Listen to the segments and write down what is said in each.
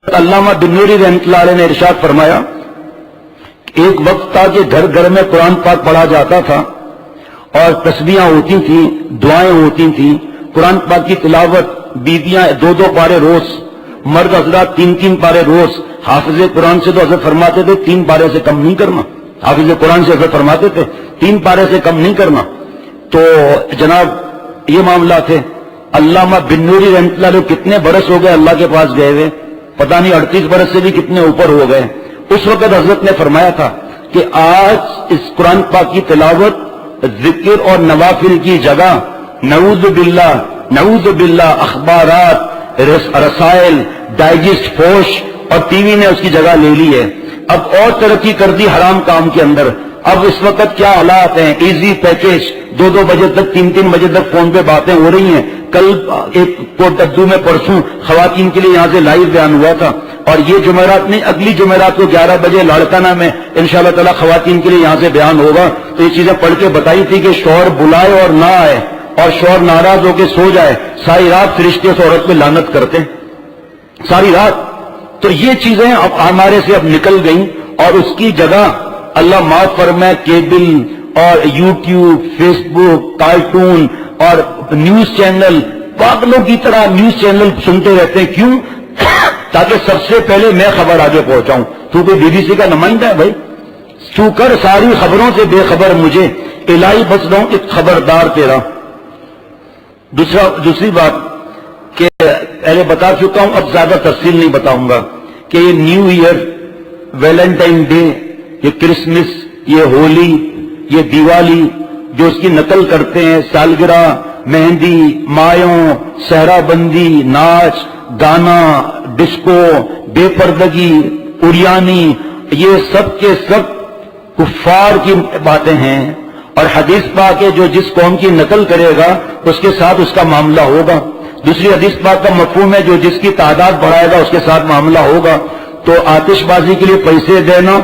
علامہ بن نوری رحمۃ اللہ علیہ نے ارشاد فرمایا ایک وقت تھا کہ گھر گھر میں قرآن پاک پڑھا جاتا تھا اور تسبیحاں ہوتی تھیں، دعائیں ہوتی تھیں، قرآن پاک کی تلاوت، بیویاں 2-2 پارے روز، مرد حضرات 3-3 پارے روز۔ حافظ قرآن سے تو حضرت فرماتے تھے 3 پارے سے کم نہیں کرنا، حافظ قرآن سے حضرت فرماتے تھے 3 پارے سے کم نہیں کرنا۔ تو جناب یہ معاملہ تھے۔ علامہ بن نوری رحمۃ اللہ علیہ کتنے برس ہو گئے اللہ کے پاس گئے ہوئے، پتہ نہیں 38 برس سے بھی کتنے اوپر ہو گئے۔ اس وقت حضرت نے فرمایا تھا کہ آج اس قرآن پاک کی تلاوت، ذکر اور نوافل کی جگہ نعوذ باللہ اخبارات، رسائل، ڈائجسٹ، فوش اور ٹی وی نے اس کی جگہ لے لی ہے۔ اب اور ترقی کر دی حرام کام کے اندر۔ اب اس وقت کیا حالات ہیں، ایزی پیکج، 2-2 بجے تک، 3-3 بجے تک فون پہ باتیں ہو رہی ہیں۔ کل ایک کوٹ ابدو میں پرسوں خواتین کے لیے یہاں سے لائیو بیان ہوا تھا، اور یہ جمعرات نہیں، اگلی جمعرات کو 11 بجے لاڑکانہ میں انشاءاللہ تعالی خواتین کے لیے یہاں سے بیان ہوگا۔ تو یہ چیزیں پڑھ کے بتائی تھی کہ شوہر بلائے اور نہ آئے، اور شوہر ناراض ہو کے سو جائے، ساری رات فرشتے اس عورت پہ لعنت کرتے ہیں، ساری رات۔ تو یہ چیزیں اب ہمارے سے اب نکل گئیں، اور اس کی جگہ اللہ معاف فرمائے کیبل اور یوٹیوب، فیس بک، کارٹون اور نیوز چینل، پاگلوں کی طرح نیوز چینل سنتے رہتے ہیں۔ کیوں؟ تاکہ سب سے پہلے میں خبر آگے پہنچاؤں۔ تو کوئی بی بی سی کا نمائندہ ہے بھائی، چوں کر ساری خبروں سے بے خبر مجھے، الہی بچ رہا ہوں، ایک خبردار تیرا۔ دوسری بات کہ پہلے بتا چکا ہوں، اب زیادہ تفصیل نہیں بتاؤں گا، کہ یہ نیو ایئر، ویلنٹائن ڈے، یہ کرسمس، یہ ہولی، یہ دیوالی، جو اس کی نقل کرتے ہیں، سالگرہ، مہندی، مایوں، صحرا بندی، ناچ گانا، ڈسکو، بے پردگی، اریانی، یہ سب کے سب کفار کی باتیں ہیں، اور حدیث پاک ہے جو جس قوم کی نقل کرے گا اس کے ساتھ اس کا معاملہ ہوگا۔ دوسری حدیث پاک کا مفہوم ہے جو جس کی تعداد بڑھائے گا اس کے ساتھ معاملہ ہوگا۔ تو آتش بازی کے لیے پیسے دینا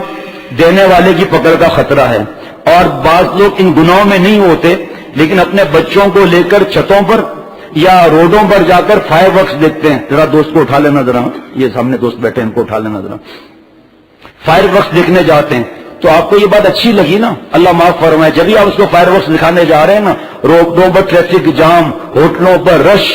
دینے والے کی پکڑ کا خطرہ ہے، اور بعض لوگ ان گناہوں میں نہیں ہوتے لیکن اپنے بچوں کو لے کر چھتوں پر یا روڈوں پر جا کر فائر ورکس دیکھتے ہیں۔ ذرا دوست کو اٹھا لینا، ذرا یہ سامنے دوست بیٹھے ہیں ان کو اٹھا لینا ذرا۔ فائر ورکس دیکھنے جاتے ہیں تو آپ کو یہ بات اچھی لگی نا، اللہ معاف فرمائے، جب ہی آپ اس کو فائر ورکس دکھانے جا رہے ہیں نا، روڈوں پر ٹریفک جام، ہوٹلوں پر رش،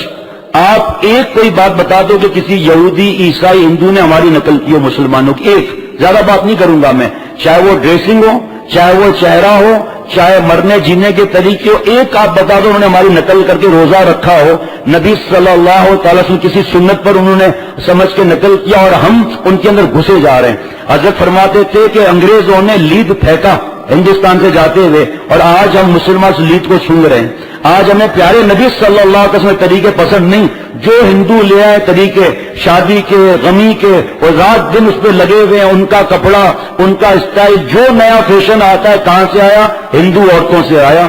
آپ ایک کوئی بات بتا دو کہ کسی یہودی، عیسائی، ہندو نے ہماری نقل کی ہو مسلمانوں کی، ایک، زیادہ بات نہیں کروں گا میں، چاہے وہ ڈریسنگ ہو، چاہے وہ چہرہ ہو، چاہے مرنے جینے کے طریقے ہو، ایک آپ بتا دو انہوں نے ہماری نقل کر کے روزہ رکھا ہو، نبی صلی اللہ تعالی وسلم کسی سنت پر انہوں نے سمجھ کے نقل کیا، اور ہم ان کے اندر گھسے جا رہے ہیں۔ حضرت فرماتے تھے کہ انگریزوں نے لید پھینکا ہندوستان سے جاتے ہوئے، اور آج ہم مسلمان سے لید کو چھو رہے ہیں۔ آج ہمیں پیارے نبی صلی اللہ علیہ وسلم طریقے پسند نہیں، جو ہندو لے آئے طریقے شادی کے، غمی کے، اور رات دن اس پہ لگے ہوئے ہیں، ان کا کپڑا، ان کا اسٹائل، جو نیا فیشن آتا ہے کہاں سے آیا؟ ہندو عورتوں سے آیا۔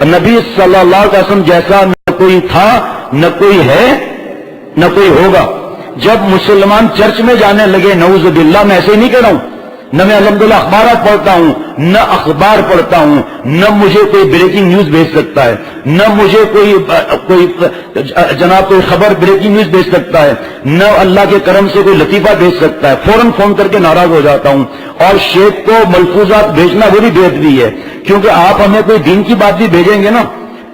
نبی صلی اللہ علیہ وسلم جیسا نہ کوئی تھا، نہ کوئی ہے، نہ کوئی ہوگا۔ جب مسلمان چرچ میں جانے لگے، نعوذ باللہ، میں ایسے ہی نہیں کہہ رہا ہوں، نہ میں الحمدللہ اخبارات پڑھتا ہوں، نہ اخبار پڑھتا ہوں، نہ مجھے کوئی بریکنگ نیوز بھیج سکتا ہے، نہ مجھے کوئی جناب کوئی خبر بریکنگ نیوز بھیج سکتا ہے، نہ اللہ کے کرم سے کوئی لطیفہ بھیج سکتا ہے، فوراً فون کر کے ناراض ہو جاتا ہوں۔ اور شیخ کو ملفوظات بھیجنا وہ بھی بے ادبی ہے، کیونکہ آپ ہمیں کوئی دین کی بات بھی بھیجیں گے نا،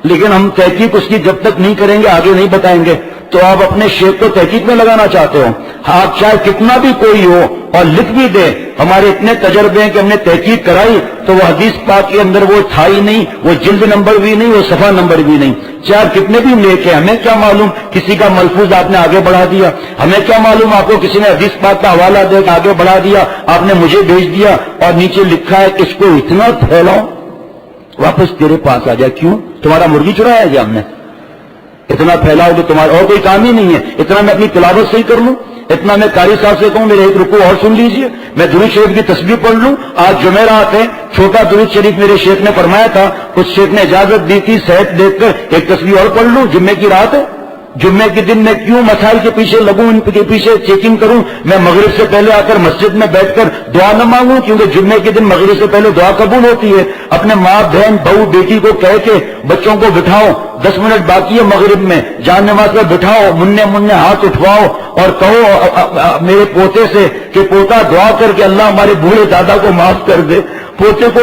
لیکن ہم تحقیق اس کی جب تک نہیں کریں گے آگے نہیں بتائیں گے۔ تو آپ اپنے شیخ کو تحقیق میں لگانا چاہتے ہو، آپ چاہے کتنا بھی کوئی ہو اور لکھ بھی دے، ہمارے اتنے تجربے ہیں کہ ہم نے تحقیق کرائی تو وہ حدیث پاک کے اندر وہ تھا ہی نہیں، وہ جلد نمبر بھی نہیں، وہ صفحہ نمبر بھی نہیں، چاہے کتنے بھی لے کے، ہمیں کیا معلوم کسی کا ملفوظ آپ نے آگے بڑھا دیا، ہمیں کیا معلوم آپ کو کسی نے حدیث پاک کا حوالہ دے کے آگے بڑھا دیا، آپ نے مجھے بھیج دیا اور نیچے لکھا ہے کہ اس کو اتنا پھیلاؤ واپس تیرے پاس آ جائے۔ کیوں؟ تمہارا مرغی چرایا ہے ہم نے؟ اتنا پھیلاؤ کہ تمہارا اور کوئی کام ہی نہیں ہے، اتنا میں اپنی تلاوت سے ہی کر لوں، اتنا میں قاری صاحب سے کہوں میرے ایک رکوع اور سن لیجئے، میں درود شریف کی تسبیح پڑھ لوں۔ آج جمعرات ہے، چھوٹا درود شریف میرے شیخ نے فرمایا تھا، کچھ شیخ نے اجازت دی تھی، صحت دیکھ کر ایک تسبیح اور پڑھ لوں، جمعے کی رات ہے، جمعے کے دن میں کیوں مسائل کے پیچھے لگوں، ان کے پیچھے چیکنگ کروں؟ میں مغرب سے پہلے آ کر مسجد میں بیٹھ کر دعا نہ مانگوں؟ کیونکہ جمعے کے دن مغرب سے پہلے دعا قبول ہوتی ہے۔ اپنے ماں بہن بہو بیٹی کو کہہ کے بچوں کو بٹھاؤ، 10 منٹ باقی ہے مغرب میں، جان نماز پر بٹھاؤ، مننے مننے ہاتھ اٹھواؤ اور کہو میرے پوتے سے کہ پوتا دعا کر کے اللہ ہمارے بوڑھے دادا کو معاف کر دے۔ پوتے کو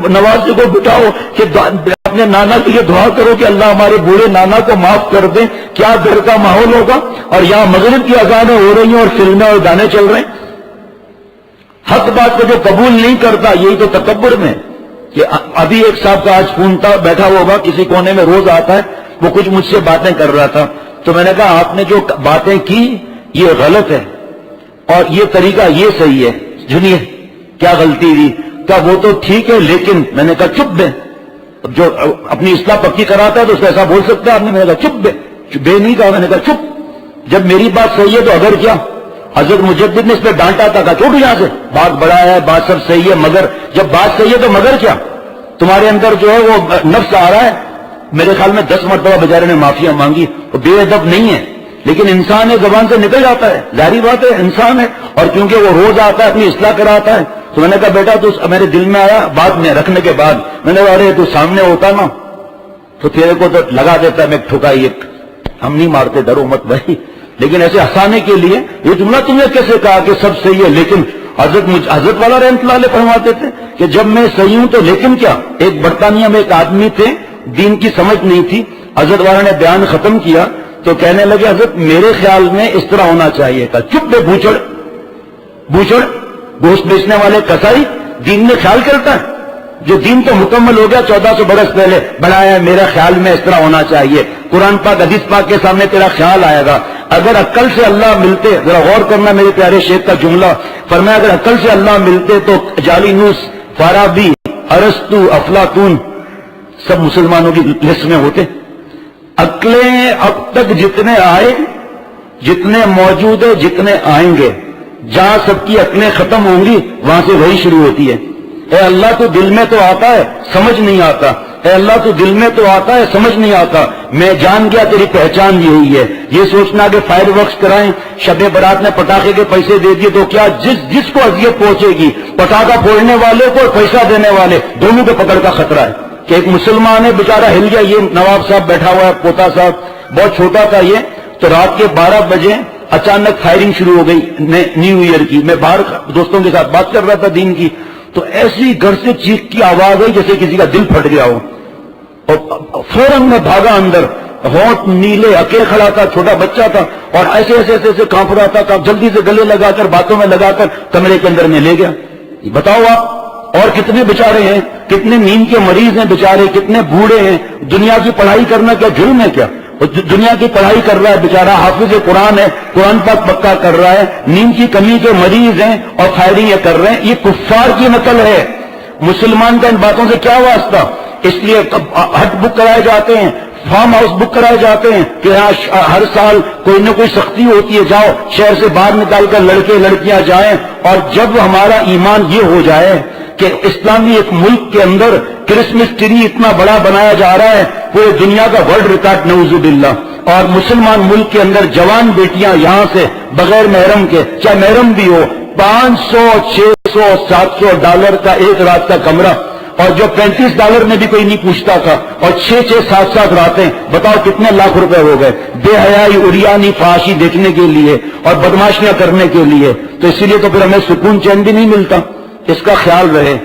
نوازے کو بٹھاؤ کہ اپنے نانا کے لیے دعا کرو کہ اللہ ہمارے بوڑھے نانا کو معاف کر دیں۔ کیا گھر کا ماحول ہوگا؟ اور یہاں مغرب کی اذانیں ہو رہی ہیں اور فلمیں اور گانے چل رہے ہیں۔ حق بات کو جو قبول نہیں کرتا، یہی تو تکبر میں کہ ابھی ایک صاحب کا آج فون تھا، بیٹھا ہوگا کسی کونے میں، روز آتا ہے، وہ کچھ مجھ سے باتیں کر رہا تھا، تو میں نے کہا آپ نے جو باتیں کی یہ غلط ہے اور یہ طریقہ یہ صحیح ہے، سنیے کیا غلطی دی۔ کہا وہ تو ٹھیک ہے لیکن، میں نے کہا چپ بے، جو اپنی اصلاح پکی کراتا ہے تو اس کو ایسا بول سکتا ہے آپ نے؟ میں نے کہا چپ بے نہیں کہا، میں نے کہا چپ، جب میری بات صحیح ہے تو اگر کیا؟ حضرت مجدد نے اس پہ ڈانٹا تھا، کہا چھوٹو یہاں سے، بات بڑا ہے، بات سب صحیح ہے، مگر جب بات صحیح ہے تو مگر کیا؟ تمہارے اندر جو ہے وہ نفس آ رہا ہے۔ میرے خیال میں 10 مرتبہ بیچارے نے معافیا مانگی، وہ بے ادب نہیں ہے لیکن انسان ہے، زبان سے نکل جاتا ہے، ظاہری بات ہے انسان ہے، اور کیونکہ وہ روز آتا ہے اپنی اصلاح کراتا ہے، تو میں نے کہا بیٹا تو میرے دل میں آیا بات میں رکھنے کے بعد، میں نے کہا ارے تو سامنے ہوتا نا تو تیرے کو تو لگا دیتا میں ٹھکائی، ایک ہم نہیں مارتے، ڈرو مت بھائی، لیکن ایسے ہنسانے کے لیے یہ جملہ تم نے کیسے کہا کہ سب صحیح ہے لیکن؟ حضرت والا رحمۃ اللہ علیہ فرماتے تھے کہ جب میں صحیح ہوں تو لیکن کیا؟ ایک برطانیہ میں ایک آدمی تھے، دین کی سمجھ نہیں تھی، حضرت والا نے بیان ختم کیا تو کہنے لگے حضرت میرے خیال میں اس طرح ہونا چاہیے تھا۔ چپ بے بوچڑ، گوشت بیچنے والے کسائی، دین میں خیال کرتا ہے؟ جو دین تو مکمل ہو گیا 1400 برس پہلے، بڑھایا میرا خیال میں اس طرح ہونا چاہیے، قرآن پاک حدیث پاک کے سامنے تیرا خیال آئے گا۔ اگر عقل سے اللہ ملتے، ذرا غور کرنا میرے پیارے شیخ کا جملہ، فرمایا اگر عقل سے اللہ ملتے تو جالینوس، فارابی، ارسطو، افلاطون سب مسلمانوں کی لسٹ میں ہوتے۔ عقلیں اب تک جتنے آئے، جتنے موجود ہیں، جتنے آئیں گے، جہاں سب کی عقلیں ختم ہوں گی وہاں سے وہی شروع ہوتی ہے۔ اے اللہ تو دل میں تو آتا ہے سمجھ نہیں آتا، اے اللہ تو دل میں تو آتا ہے سمجھ نہیں آتا، میں جان گیا تیری پہچان یہی ہے۔ یہ سوچنا کہ فائر ورکس کرائیں، شب برات نے پٹاخے کے پیسے دے دیے تو کیا؟ جس کو اذیت پہنچے گی، پٹاخہ پھوڑنے والے کو اور پیسہ دینے والے دونوں کے پکڑ کا خطرہ ہے۔ کہ ایک مسلمان ہے بیچارہ ہل گیا، یہ نواب صاحب بیٹھا ہوا ہے، پوتا صاحب بہت چھوٹا تھا یہ، تو رات کے 12 بجے اچانک فائرنگ شروع ہو گئی نیو ایئر کی، میں باہر دوستوں کے ساتھ بات کر رہا تھا دین کی، تو ایسی گھر سے چیخ کی آواز آئی جیسے کسی کا دل پھٹ گیا ہو، اور فوراً میں بھاگا اندر، ہونٹ نیلے، اکیلے کھڑا تھا، چھوٹا بچہ تھا اور ایسے ایسے ایسے ایسے کانپ رہا تھا، جلدی سے گلے لگا کر باتوں میں لگا کر کمرے کے اندر میں لے گیا۔ بتاؤ آپ اور کتنے بیچارے ہیں، کتنے نیند کے مریض ہیں بیچارے، کتنے بوڑھے ہیں۔ دنیا کی پڑھائی کرنا کیا جرم ہے کیا؟ دنیا کی پڑھائی کر رہا ہے بیچارہ، حافظ قرآن ہے، قرآن پاک پکا کر رہا ہے، نیند کی کمی کے مریض ہیں اور فائرنگ یہ کر رہے ہیں۔ یہ کفار کی نقل ہے، مسلمان کا ان باتوں سے کیا واسطہ؟ اس لیے ہٹ بک کرائے جاتے ہیں، فارم ہاؤس بک کرائے جاتے ہیں کہ ہر سال کوئی نہ کوئی سختی ہوتی ہے، جاؤ شہر سے باہر نکال کر لڑکے لڑکیاں جائیں۔ اور جب ہمارا ایمان یہ ہو جائے کہ اسلامی ایک ملک کے اندر کرسمس ٹری اتنا بڑا بنایا جا رہا ہے، پورے دنیا کا ورلڈ ریکارڈ نعوذ باللہ، اور مسلمان ملک کے اندر جوان بیٹیاں یہاں سے بغیر محرم کے، چاہے محرم بھی ہو، 500 600 700 ڈالر کا ایک رات کا کمرہ، اور جو $35 میں بھی کوئی نہیں پوچھتا تھا، اور 6 7 راتیں، بتاؤ کتنے لاکھ روپے ہو گئے بے حیائی اریانی فحاشی دیکھنے کے لیے اور بدماشیاں کرنے کے لیے۔ تو اسی لیے تو پھر ہمیں سکون چین بھی نہیں ملتا۔ اس کا خیال رہے۔